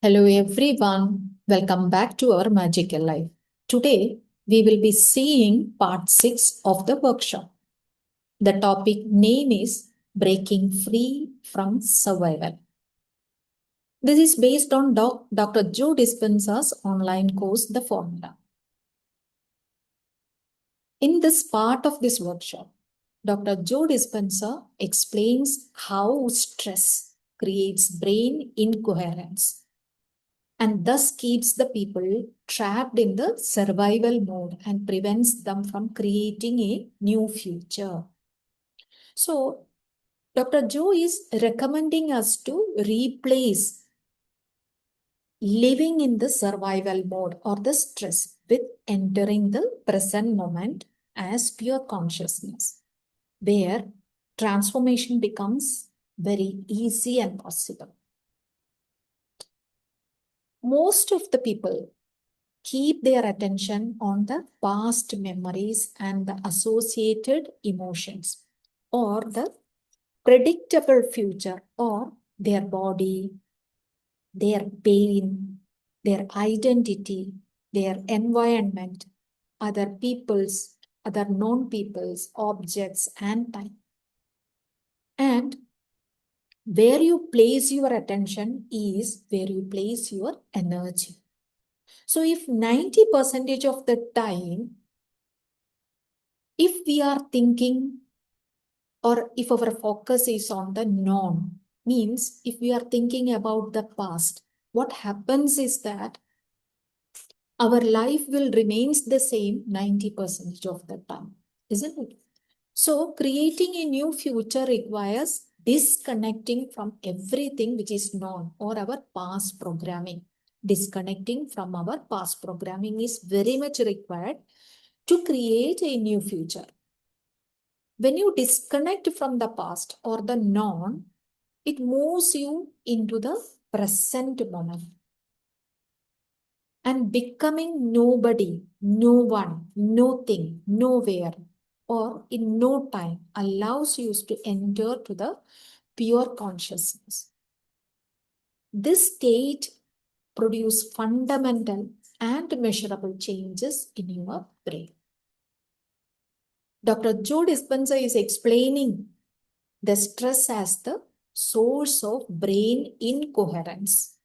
Hello everyone, welcome back to our magical life. Today we will be seeing part 6 of the workshop. The topic name is Breaking Free from Survival. This is based on Dr. Joe Dispenza's online course, The Formula. In this part of this workshop, Dr. Joe Dispenza explains how stress creates brain incoherence and thus keeps the people trapped in the survival mode and prevents them from creating a new future. So, Dr. Joe is recommending us to replace living in the survival mode or the stress with entering the present moment as pure consciousness, where transformation becomes very easy and possible. Most of the people keep their attention on the past memories and the associated emotions or the predictable future or their body, their pain, their identity, their environment, other people's, other known people's, objects, and time. And where you place your attention is where you place your energy. So if 90% of the time, if we are thinking or if our focus is on the known, means if we are thinking about the past, what happens is that our life will remains the same 90% of the time, isn't it? So creating a new future requires disconnecting from everything which is known or our past programming. Disconnecting from our past programming is very much required to create a new future. When you disconnect from the past or the known, it moves you into the present moment. And becoming nobody, no one, nothing, nowhere, or in no time allows you to enter to the pure consciousness. This state produces fundamental and measurable changes in your brain. Dr. Joe Dispenza is explaining the stress as the source of brain incoherence.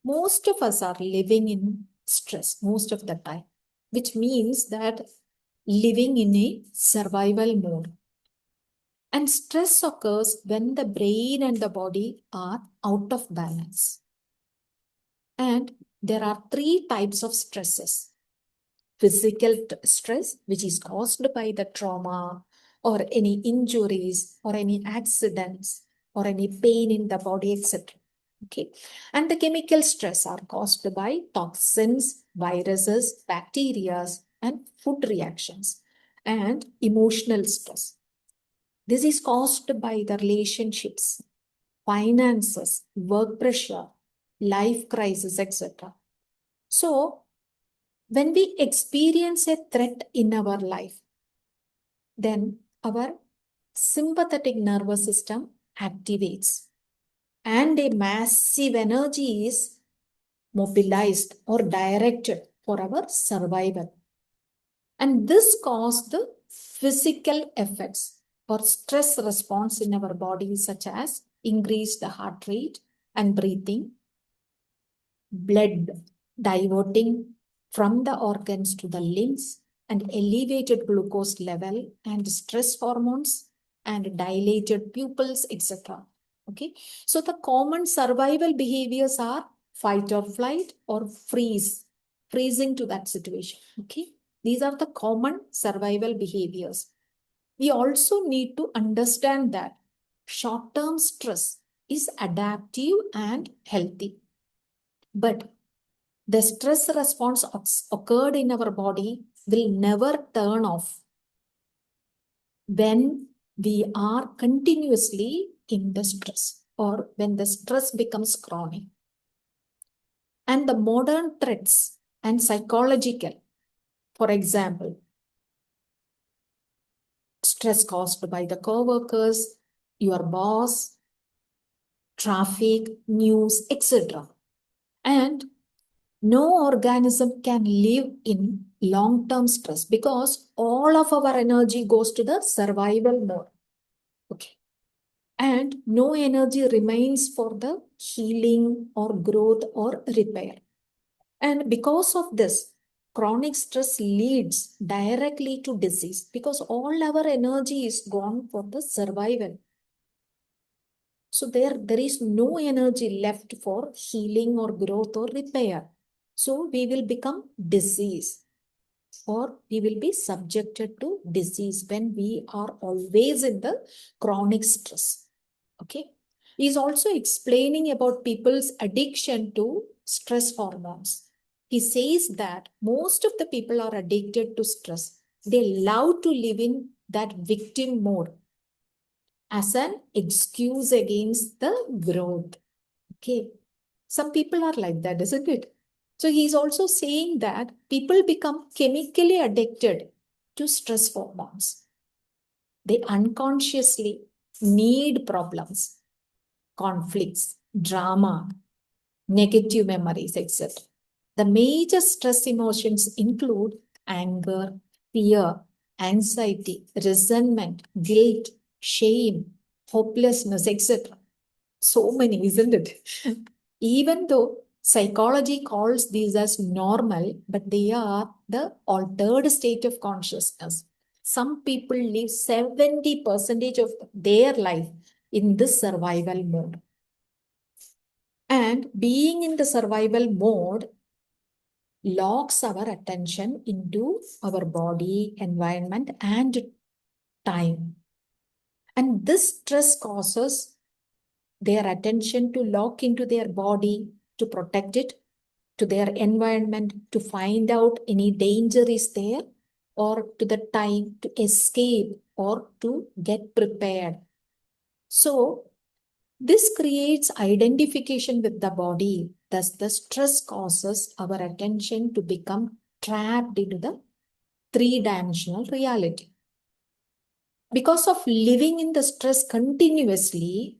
Most of us are living in stress most of the time, which means that living in a survival mode. And stress occurs when the brain and the body are out of balance. And there are three types of stresses. Physical stress, which is caused by the trauma or any injuries or any accidents or any pain in the body, etc. Okay. And the chemical stress are caused by toxins, viruses, bacteria, and food reactions. And emotional stress. This is caused by the relationships, finances, work pressure, life crisis, etc. So, when we experience a threat in our life, then our sympathetic nervous system activates and a massive energy is mobilized or directed for our survival. And this causes the physical effects or stress response in our body, such as increased heart rate and breathing, blood diverting from the organs to the limbs, and elevated glucose level and stress hormones and dilated pupils, etc. Okay, so the common survival behaviors are fight or flight or freezing to that situation. Okay, these are the common survival behaviors. We also need to understand that short-term stress is adaptive and healthy. But the stress response occurred in our body will never turn off when we are continuously in the stress or when the stress becomes chronic. And the modern threats and psychological, for example, stress caused by the co-workers, your boss, traffic, news, etc. And no organism can live in long-term stress because all of our energy goes to the survival mode. Okay. And no energy remains for the healing or growth or repair. And because of this, chronic stress leads directly to disease because all our energy is gone for the survival. So there is no energy left for healing or growth or repair. So we will become disease, or we will be subjected to disease when we are always in the chronic stress. Okay. He is also explaining about people's addiction to stress hormones. He says that most of the people are addicted to stress. They love to live in that victim mode as an excuse against the growth. Okay. Some people are like that, isn't it? So he's also saying that people become chemically addicted to stress hormones. They unconsciously need problems, conflicts, drama, negative memories, etc. The major stress emotions include anger, fear, anxiety, resentment, guilt, shame, hopelessness, etc. So many, isn't it? Even though psychology calls these as normal, but they are the altered state of consciousness. Some people live 70% of their life in this survival mode. And being in the survival mode locks our attention into our body, environment, and time. And this stress causes their attention to lock into their body to protect it, to their environment to find out any danger is there, or to the time to escape or to get prepared. So this creates identification with the body. Thus, the stress causes our attention to become trapped into the three-dimensional reality. Because of living in the stress continuously,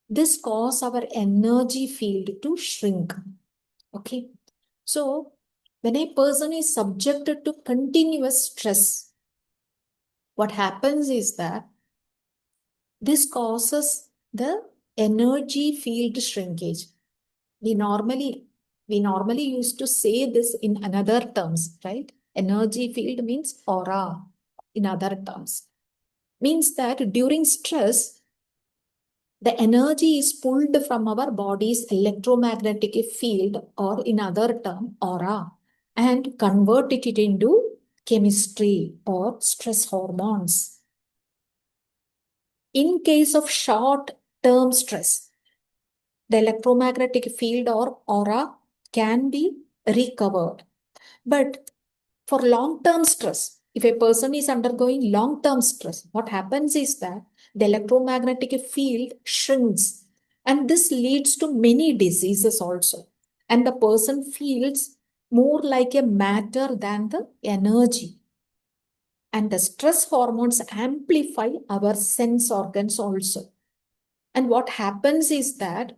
this causes our energy field to shrink. Okay. So, when a person is subjected to continuous stress, what happens is that this causes the energy field shrinkage. We normally used to say this in another terms, right? Energy field means aura in other terms. Means that during stress, the energy is pulled from our body's electromagnetic field, or in other term, aura, and converted it into chemistry or stress hormones. In case of short-term stress, the electromagnetic field or aura can be recovered. But for long-term stress, if a person is undergoing long-term stress, what happens is that the electromagnetic field shrinks, and this leads to many diseases also. And the person feels more like a matter than the energy. And the stress hormones amplify our sense organs also. And what happens is that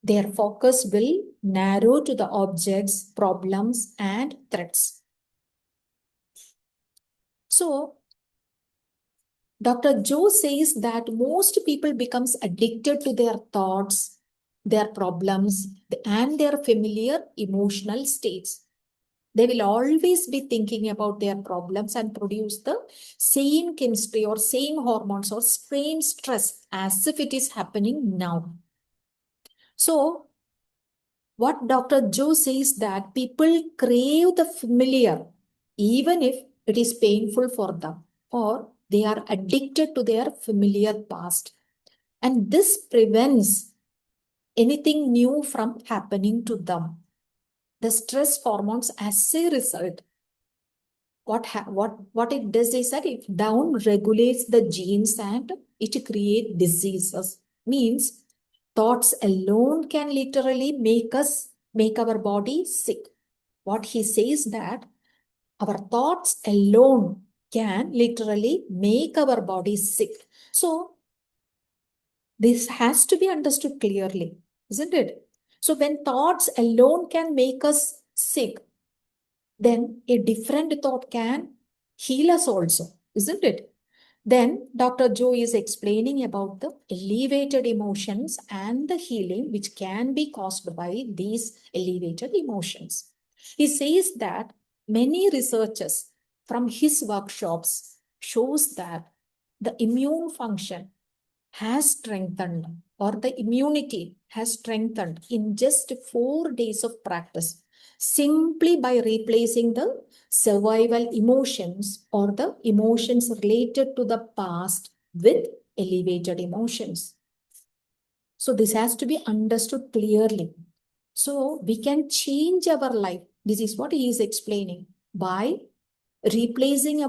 their focus will narrow to the objects, problems, and threats. So, Dr. Joe says that most people becomes addicted to their thoughts, their problems, and their familiar emotional states. They will always be thinking about their problems and produce the same chemistry or same hormones or same stress as if it is happening now. So, what Dr. Joe says that people crave the familiar, even if it is painful for them, or they are addicted to their familiar past. And this prevents anything new from happening to them. The stress hormones, as a result, what it does is that it down regulates the genes and it creates diseases. Means thoughts alone can literally make our body sick. What he says that our thoughts alone can literally make our body sick. So this has to be understood clearly, isn't it? So when thoughts alone can make us sick, then a different thought can heal us also, isn't it? Then Dr. Joe is explaining about the elevated emotions and the healing which can be caused by these elevated emotions. He says that many researchers from his workshops shows that the immune function has strengthened, or the immunity has strengthened in just 4 days of practice, simply by replacing the survival emotions or the emotions related to the past with elevated emotions. So this has to be understood clearly. So we can change our life. This is what he is explaining, by replacing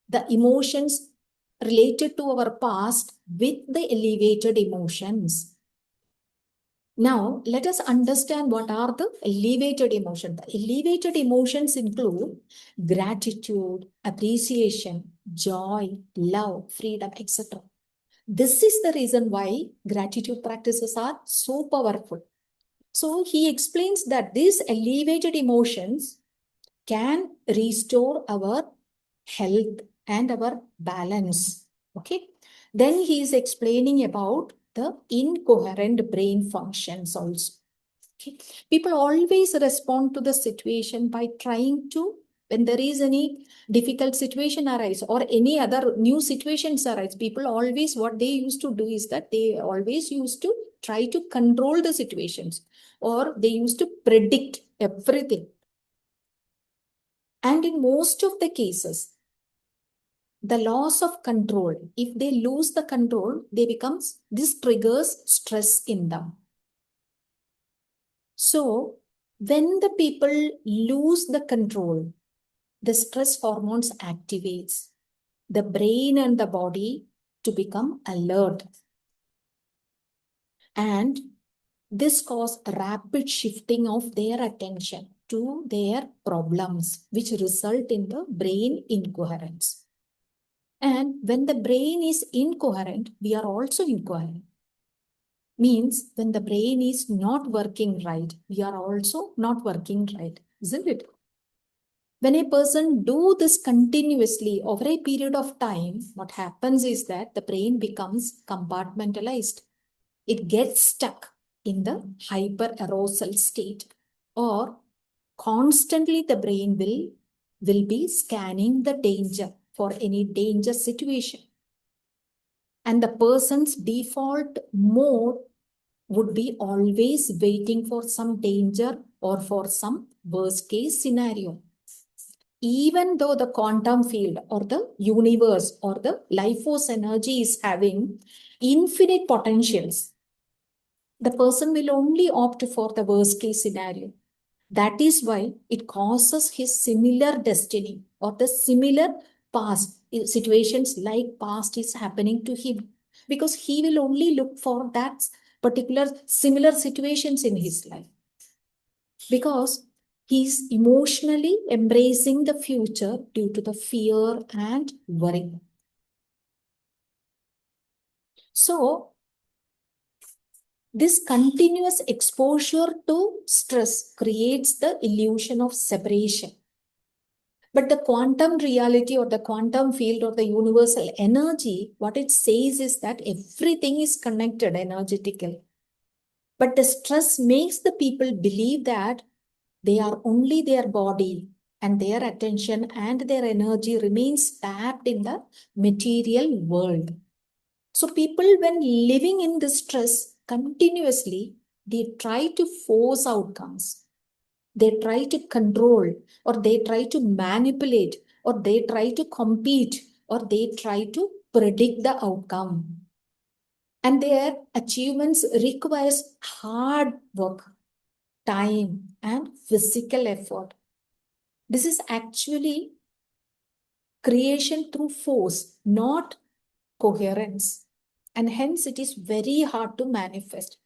the emotions related to our past with the elevated emotions. Now, let us understand what are the elevated emotions. The elevated emotions include gratitude, appreciation, joy, love, freedom, etc. This is the reason why gratitude practices are so powerful. So he explains that these elevated emotions can restore our health and our balance. Okay. Then he is explaining about the incoherent brain functions also. Okay. People always respond to the situation by trying to, when there is any difficult situation arise or any other new situations arise, people always, what they used to do is that they always used to try to control the situations, or they used to predict everything. And in most of the cases, the loss of control, if they lose the control, this triggers stress in them. So when the people lose the control, the stress hormones activates the brain and the body to become alert. And this causes rapid shifting of their attention to their problems, which result in the brain incoherence. And when the brain is incoherent, we are also incoherent. Means when the brain is not working right, we are also not working right, isn't it? When a person do this continuously over a period of time, what happens is that the brain becomes compartmentalized. It gets stuck in the hyperarousal state, or constantly the brain will be scanning the danger for any danger situation. And the person's default mode would be always waiting for some danger or for some worst case scenario. Even though the quantum field or the universe or the life force energy is having infinite potentials, the person will only opt for the worst case scenario. That is why it causes his similar destiny or the similar past situations like past is happening to him, because he will only look for that particular similar situations in his life, because he's emotionally embracing the future due to the fear and worry. So this continuous exposure to stress creates the illusion of separation. But the quantum reality or the quantum field or the universal energy, what it says is that everything is connected energetically. But the stress makes the people believe that they are only their body, and their attention and their energy remains tapped in the material world. So people, when living in this stress continuously, they try to force outcomes. They try to control, or they try to manipulate, or they try to compete, or they try to predict the outcome. And their achievements requires hard work, time, and physical effort. This is actually creation through force, not coherence. And hence it is very hard to manifest.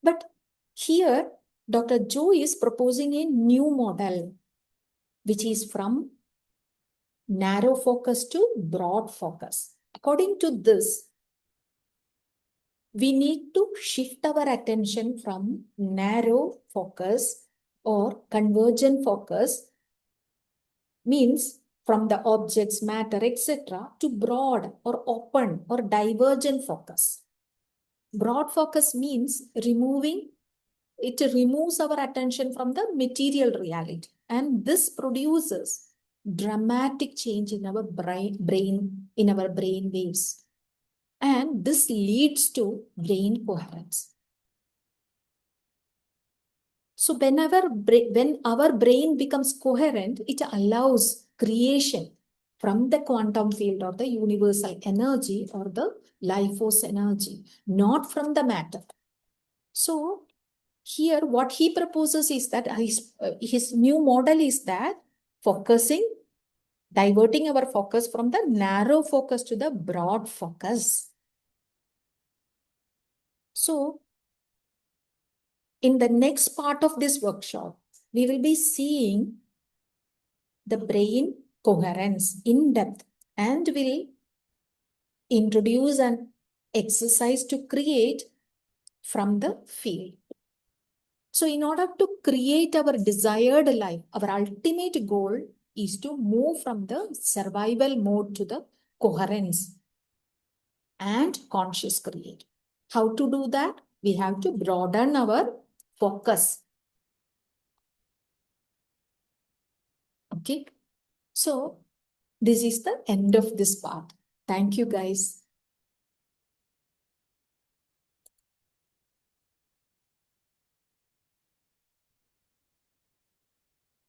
But here, Dr. Joe is proposing a new model, which is from narrow focus to broad focus. According to this, we need to shift our attention from narrow focus or convergent focus, means from the objects, matter, etc., to broad or open or divergent focus. Broad focus means it removes our attention from the material reality, and this produces dramatic change in our in our brain waves, and this leads to brain coherence. So when our brain becomes coherent, it allows creation from the quantum field or the universal energy or the life force energy, not from the matter. So here what he proposes is that his new model is that diverting our focus from the narrow focus to the broad focus. So in the next part of this workshop, we will be seeing the brain coherence in depth and will introduce an exercise to create from the field. So in order to create our desired life, our ultimate goal is to move from the survival mode to the coherence and conscious create. How to do that? We have to broaden our focus. Okay. So this is the end of this part. Thank you, guys.